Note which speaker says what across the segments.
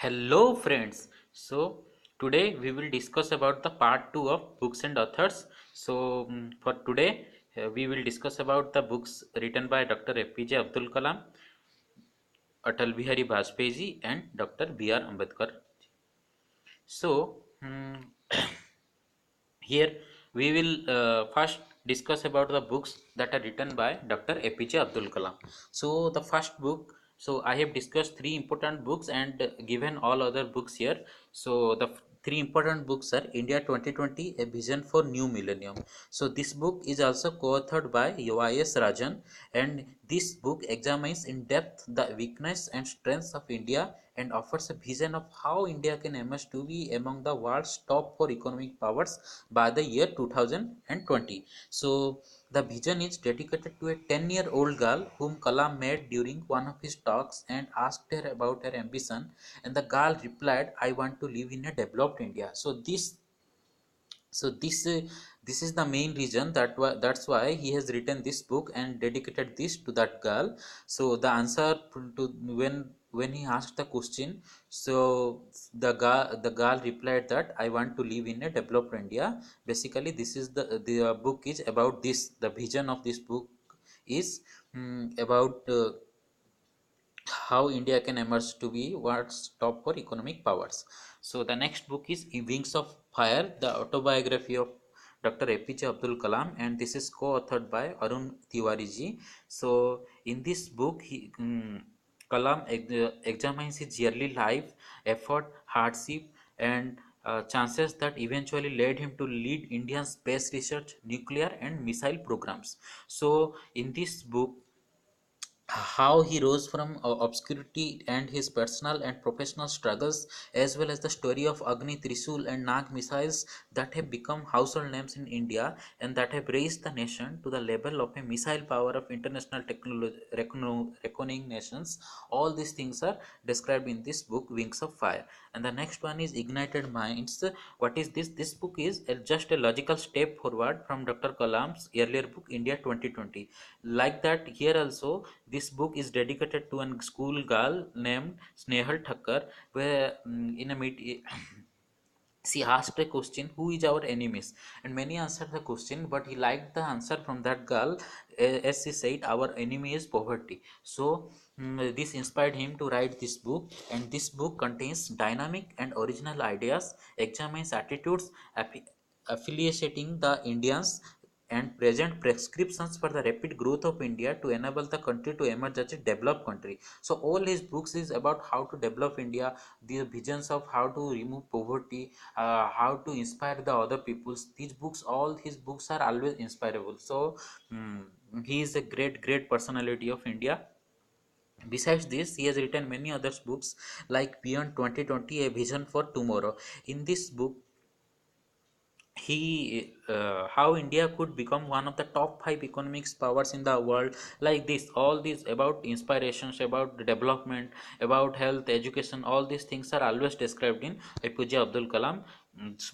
Speaker 1: Hello friends. So today we will discuss about the part 2 of books and authors. For today we will discuss about the books written by Dr. A.P.J Abdul Kalam, Atal Bihari Vajpayee and Dr. B.R. Ambedkar. So here we will first discuss about the books that are written by Dr. A.P.J Abdul Kalam. So the first book, so I have discussed three important books and given all other books here. So the three important books are India 2020, A Vision for New Millennium. So this book is also co-authored by Y.S. Rajan, and this book examines in depth the weakness and strengths of India and offers a vision of how India can emerge to be among the world's top four economic powers by the year 2020. So the vision is dedicated to a 10-year-old girl whom Kalam met during one of his talks and asked her about her ambition, and the girl replied, "I want to live in a developed India." So this is the main reason that's why he has written this book and dedicated this to that girl. So the answer to when he asked the question, so the girl replied that I want to live in a developed India. Basically this is the book is about this. The vision of this book is about how India can emerge to be world's top four economic powers. So the next book is Wings of Fire, the autobiography of Dr. A.P.J Abdul Kalam, and this is co-authored by Arun Tiwari ji. So in this book, Kalam examines his yearly life, effort, hardship, and chances that eventually led him to lead Indian space research, nuclear and missile programs. So in this book, how he rose from obscurity and his personal and professional struggles, as well as the story of Agni, Trisul, and Nag missiles that have become household names in India and that have raised the nation to the level of a missile power of international technology, reckoning nations. All these things are described in this book, Wings of Fire. And the next one is Ignited Minds. What is this? This book is just a logical step forward from Dr. Kalam's earlier book, India 2020. Like that, here also, this book is dedicated to a school girl named Snehal Thakkar, where in a meet she asked a question, who is our enemies, and many answered the question, but he liked the answer from that girl, as she said, our enemy is poverty. So this inspired him to write this book, and this book contains dynamic and original ideas, examines attitudes, affiliating the Indians, and present prescriptions for the rapid growth of India to enable the country to emerge as a developed country. So all his books is about how to develop India, the visions of how to remove poverty, how to inspire the other peoples. These books, all his books are always inspirable. So he is a great personality of India. Besides this, he has written many other books like Beyond 2020, A Vision for Tomorrow. In this book, he how India could become one of the top five economics powers in the world, like this. All these about inspirations, about the development, about health, education, all these things are always described in APJ Abdul Kalam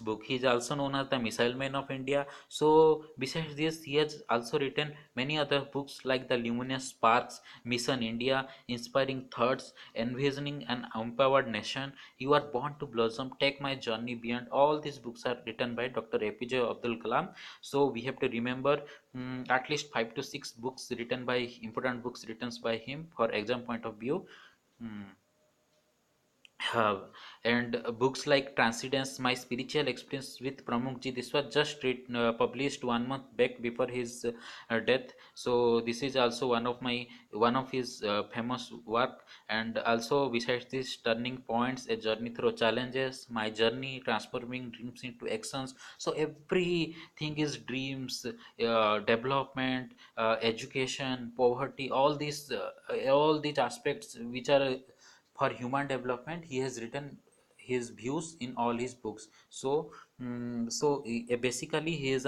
Speaker 1: book. He is also known as the missile man of India. So besides this, he has also written many other books like The Luminous Sparks, Mission India, Inspiring Thoughts, Envisioning an Empowered Nation, You Are Born to Blossom, Take My Journey Beyond. All these books are written by Dr. APJ Abdul Kalam. So we have to remember at least 5 to 6 books written by, important books written by him for exam point of view. Hmm. And books like Transcendence, My Spiritual Experience with Pramukji, this was just published 1 month back before his death. So this is also one of his famous work. And also besides this, Turning Points, A Journey Through Challenges, My Journey, Transforming Dreams into Actions. So everything is dreams, development, education, poverty, all these aspects which are for human development. He has written his views in all his books. So basically he is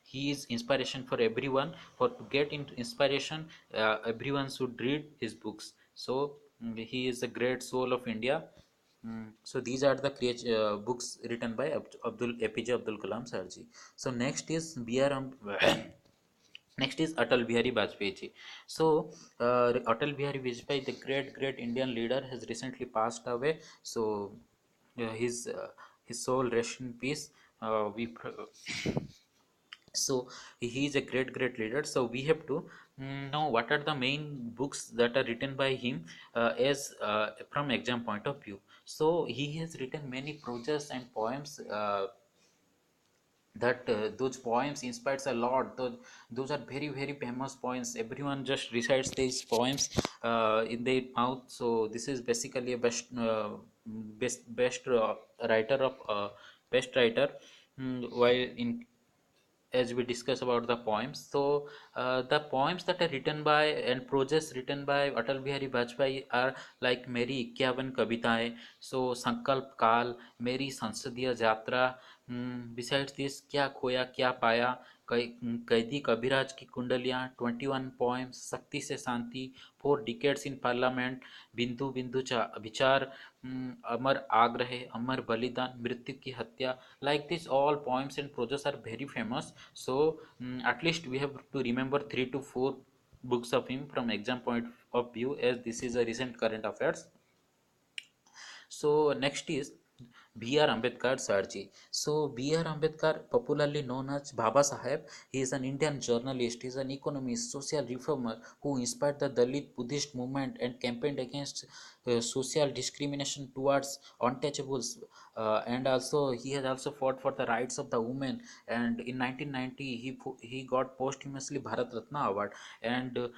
Speaker 1: he is inspiration for everyone. For to get into inspiration, everyone should read his books. So he is a great soul of India. So these are the books written by Abdul APJ Abdul Kalam Sarji. So next is BR Next is Atal Bihari Vajpayee ji. So Atal Bihari Vajpayee, the great Indian leader, has recently passed away. So his soul rest in peace. So he is a great leader. So we have to know what are the main books that are written by him as from exam point of view. So he has written many prose and poems. That those poems inspires a lot. Those are very famous poems. Everyone just recites these poems in their mouth. So this is basically a best writer of best writer. While in as we discuss about the poems, so the poems that are written by and prose written by Atal Bihari Vajpayee are like मेरी 51 कविताएं, so संकल्प काल, मेरी संसदीय यात्रा, besides this क्या खोया क्या पाया, कैदी कबीराज की कुंडलियां, 21 poems, शक्ति से शांति, 4 decades in parliament, बिंदु बिंदु विचार, अमर आग्रह, अमर बलिदान, मृत्यु की हत्या. Like this all poems and prose are very famous. So at least we have to remember 3 to 4 books of him from exam point of view, as this is a recent current affairs. So next is B.R. Ambedkar Sarji. So B.R. Ambedkar, popularly known as Baba Saheb, he is an Indian journalist, he is an economist, social reformer who inspired the Dalit Buddhist movement and campaigned against social discrimination towards untouchables. And also he has also fought for the rights of the women. And in 1990 he got posthumously Bharat Ratna Award. And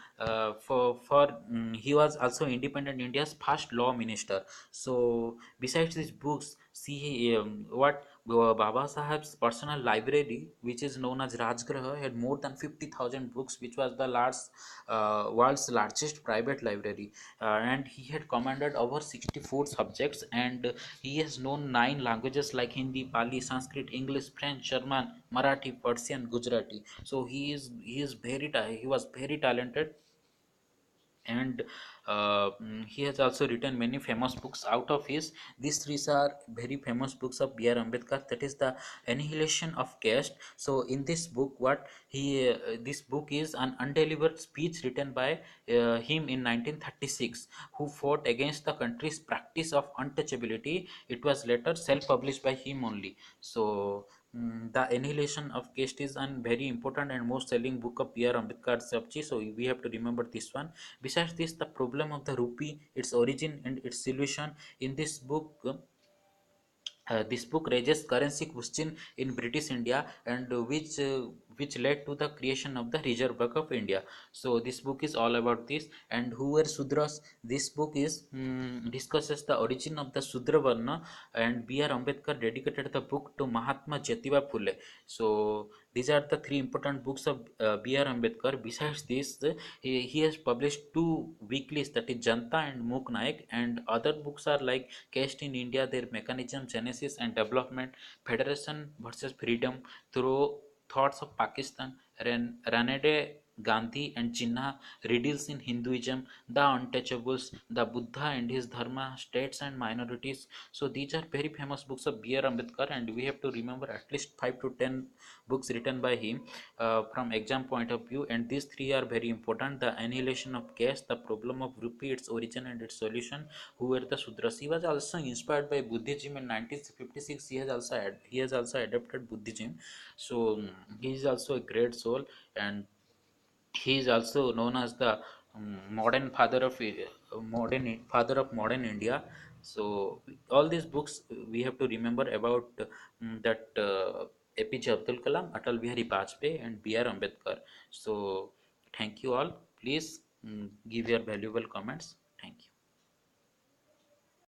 Speaker 1: he was also independent India's first law minister. So besides these books, see what Baba Saheb's personal library, which is known as Rajgraha, had more than 50,000 books, which was the world's largest private library. And he had commanded over 64 subjects, and he has known 9 languages like Hindi, Pali, Sanskrit, English, French, German, Marathi, Persian, Gujarati. So he was very talented. And he has also written many famous books. Out of his, these three are very famous books of B.R. Ambedkar, that is the Annihilation of Caste. So in this book, what he this book is an undelivered speech written by him in 1936, who fought against the country's practice of untouchability. It was later self-published by him only. So the Annihilation of Caste is a very important and most selling book of B.R. Ambedkar Sabji, so we have to remember this one. Besides this, the problem of the rupee, its origin and its solution. In this book raises currency question in British India, and which led to the creation of the Reserve Bank of India. So this book is all about this. And who were Sudras? This book is discusses the origin of the Sudra Varna, and B.R. Ambedkar dedicated the book to Mahatma Jyotiba Phule. So these are the three important books of B.R. Ambedkar. Besides this, he has published two weeklies, that is Janta and Mook Naik, and other books are like Caste in India, their mechanism, genesis and development, Federation versus Freedom, through Thoughts of Pakistan, Ranade Gandhi and Jinnah, Riddles in Hinduism, The Untouchables, The Buddha and His Dharma, States and Minorities. So these are very famous books of B.R. Ambedkar, and we have to remember at least 5 to 10 books written by him from exam point of view. And these three are very important: the Annihilation of Caste, the problem of rupee, its origin and its solution, who were the Sudras. He was also inspired by Buddhism in 1956. He has also adopted Buddhism. So he is also a great soul, and he is also known as the modern father of modern India. So all these books we have to remember about that A.P.J Abdul Kalam, Atal Bihari Vajpayee, and B.R. Ambedkar. So thank you all. Please give your valuable comments. Thank you.